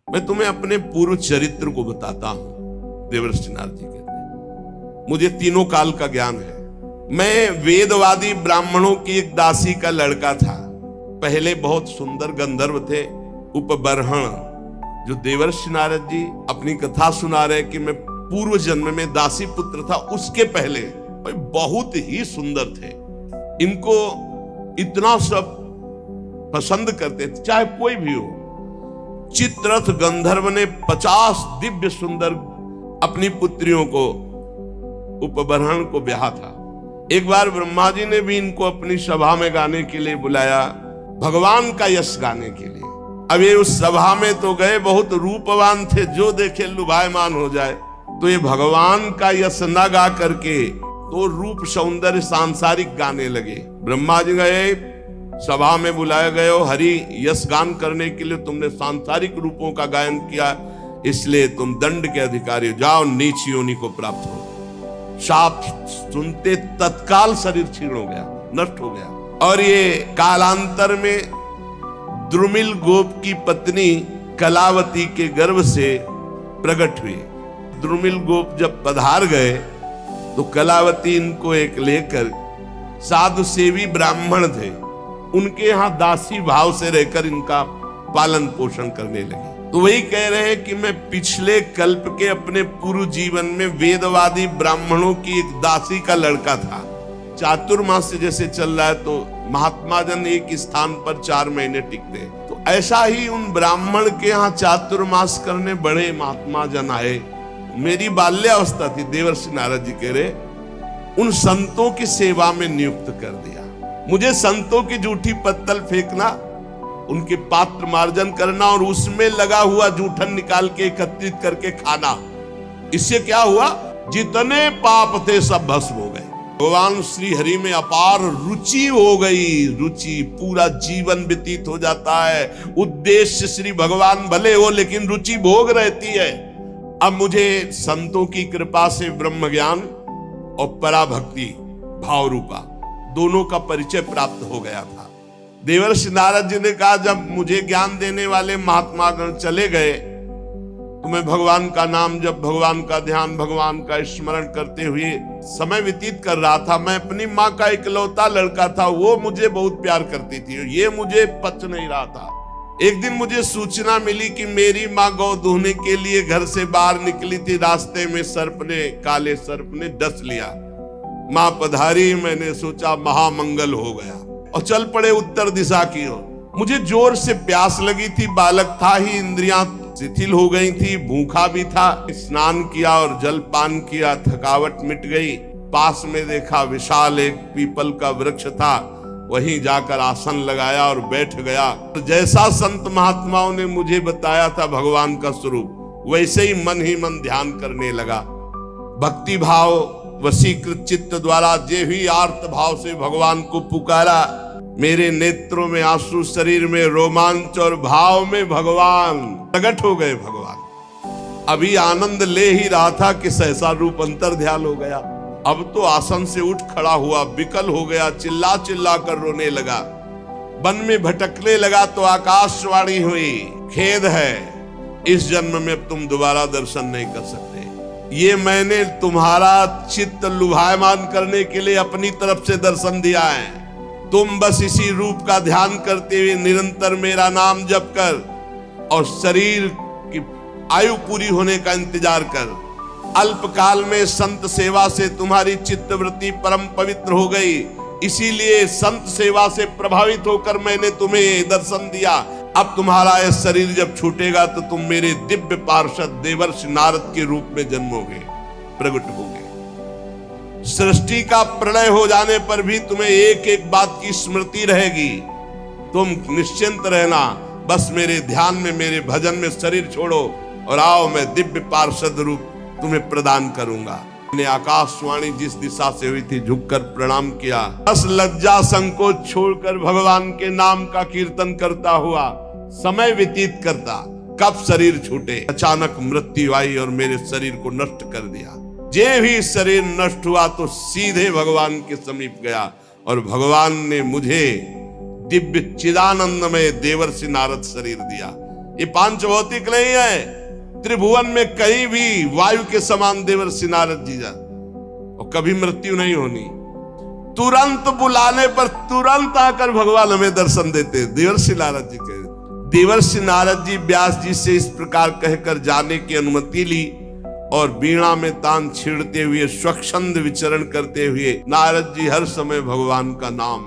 मैं तुम्हें अपने पूर्व चरित्र को बताता हूं। देवर्षि नारद जी कहते हैं, मुझे तीनों काल का ज्ञान है। मैं वेदवादी ब्राह्मणों की एक दासी का लड़का था। पहले बहुत सुंदर गंधर्व थे, उपबर्हण, जो देवर्षि नारद जी अपनी कथा सुना रहे कि मैं पूर्व जन्म में दासी पुत्र था, उसके पहले बहुत ही सुंदर थे। इनको इतना सब पसंद करते थे, चाहे कोई भी हो। चित्ररथ गंधर्व ने 50 दिव्य सुंदर अपनी पुत्रियों को, उपबर्हण को ब्याहा था। एक बार ब्रह्मा जी ने भी इनको अपनी सभा में गाने के लिए बुलाया, भगवान का यश गाने के लिए। अब ये उस सभा में तो गए, बहुत रूपवान थे, जो देखे लुभायमान हो जाए। तो ये भगवान का यश न गा करके तो रूप सौंदर्य सांसारिक गाने लगे। ब्रह्मा जी गए, सभा में बुलाए गए हो, हरि यश गान करने के लिए तुमने सांसारिक रूपों का गायन किया, इसलिए तुम दंड के अधिकारी हो, जाओ नीच योनि को प्राप्त हो। शाप सुनते तत्काल शरीर क्षीण हो गया, नष्ट हो गया। और ये कालांतर में द्रुमिल गोप की पत्नी कलावती के गर्भ से प्रकट हुई। द्रुमिल गोप जब पधार गए तो कलावती इनको एक लेकर, साधु सेवी ब्राह्मण थे, उनके यहां दासी भाव से रहकर इनका पालन पोषण करने लगी। तो वही कह रहे हैं कि मैं पिछले कल्प के अपने पूर्व जीवन में वेदवादी ब्राह्मणों की एक दासी का लड़का था। चातुर्मास जैसे चल रहा है तो महात्मा जन एक स्थान पर 4 महीने टिकते, तो ऐसा ही उन ब्राह्मण के यहाँ चातुर्मास करने बड़े महात्मा जन आए। मेरी बाल्यावस्था थी, देवर्षि नारद जी कह रहे, उन संतों की सेवा में नियुक्त कर दिया। मुझे संतों की जूठी पत्तल फेंकना, उनके पात्र मार्जन करना और उसमें लगा हुआ जूठन निकाल के एकत्रित करके खाना। इससे क्या हुआ, जितने पाप थे सब भस्म हो गए। भगवान श्री हरि में अपार रुचि हो गई। रुचि, पूरा जीवन व्यतीत हो जाता है। उद्देश्य श्री भगवान भले हो, लेकिन रुचि भोग रहती है। अब मुझे संतों की कृपा से ब्रह्म ज्ञान और पराभक्ति भाव रूपा दोनों का परिचय प्राप्त हो गया था। देवर्षि नारद जी ने कहा, जब मुझे ज्ञान देने वाले महात्मा गण चले गए तो मैं भगवान का नाम जब, भगवान का ध्यान, भगवान का स्मरण करते हुए समय व्यतीत कर रहा था। मैं अपनी माँ का इकलौता लड़का था, वो मुझे बहुत प्यार करती थी, ये मुझे पच नहीं रहा था। एक दिन मुझे सूचना मिली कि मेरी माँ गौ दूहने के लिए घर से बाहर निकली थी, रास्ते में काले सर्प ने डस लिया। माँ पधारी, मैंने सोचा महामंगल हो गया और चल पड़े उत्तर दिशा की ओर। मुझे जोर से प्यास लगी थी, बालक था ही, इंद्रियां शिथिल हो गई थी, भूखा भी था। स्नान किया और जल पान किया, थकावट मिट गई। पास में देखा विशाल एक पीपल का वृक्ष था, वहीं जाकर आसन लगाया और बैठ गया। जैसा संत महात्माओं ने मुझे बताया था भगवान का स्वरूप, वैसे ही मन ध्यान करने लगा। भक्ति भाव वशीकृत चित्त द्वारा जे भी आर्त भाव से भगवान को पुकारा, मेरे नेत्रों में आंसू, शरीर में रोमांच और भाव में भगवान प्रकट हो गए। भगवान अभी आनंद ले ही रहा था कि सहसा रूप अंतर ध्यान हो गया। अब तो आसन से उठ खड़ा हुआ, विकल हो गया, चिल्ला चिल्ला कर रोने लगा। वन में भटकने लगा तो आकाशवाणी हुई, खेद है, इस जन्म में तुम दोबारा दर्शन नहीं कर सकते। ये मैंने तुम्हारा चित्त लुभायमान करने के लिए अपनी तरफ से दर्शन दिया है। तुम बस इसी रूप का ध्यान करते हुए निरंतर मेरा नाम जप कर और शरीर की आयु पूरी होने का इंतजार कर। अल्प काल में संत सेवा से तुम्हारी चित्तवृत्ति परम पवित्र हो गई, इसीलिए संत सेवा से प्रभावित होकर मैंने तुम्हें दर्शन दिया। अब तुम्हारा यह शरीर जब छूटेगा तो तुम मेरे दिव्य पार्षद देवर्षि नारद के रूप में जन्मोगे, प्रकट होगे। सृष्टि का प्रलय हो जाने पर भी तुम्हें एक एक बात की स्मृति रहेगी। तुम निश्चिंत रहना, बस मेरे ध्यान में, मेरे भजन में शरीर छोड़ो और आओ, मैं दिव्य पार्षद रूप तुम्हें प्रदान करूंगा। ने आकाशवाणी जिस दिशा से हुई थी झुककर प्रणाम किया। बस लज्जा संकोच छोड़कर भगवान के नाम का कीर्तन करता हुआ समय व्यतीत करता। कब शरीर छूटे, अचानक मृत्यु आई और मेरे शरीर को नष्ट कर दिया। जे भी शरीर नष्ट हुआ तो सीधे भगवान के समीप गया और भगवान ने मुझे दिव्य चिदानंद में देवर्षि नारद शरीर दिया। ये पांच भौतिक नहीं है। त्रिभुवन में कहीं भी वायु के समान देवर्षि नारद जी जाते और कभी मृत्यु नहीं होनी। तुरंत बुलाने पर तुरंत आकर भगवान हमें दर्शन देते। देवर्षि नारद जी के देवर्षि नारद जी व्यास जी से इस प्रकार कहकर जाने की अनुमति ली और वीणा में तान छेड़ते हुए स्वच्छंद विचरण करते हुए नारद जी हर समय भगवान का नाम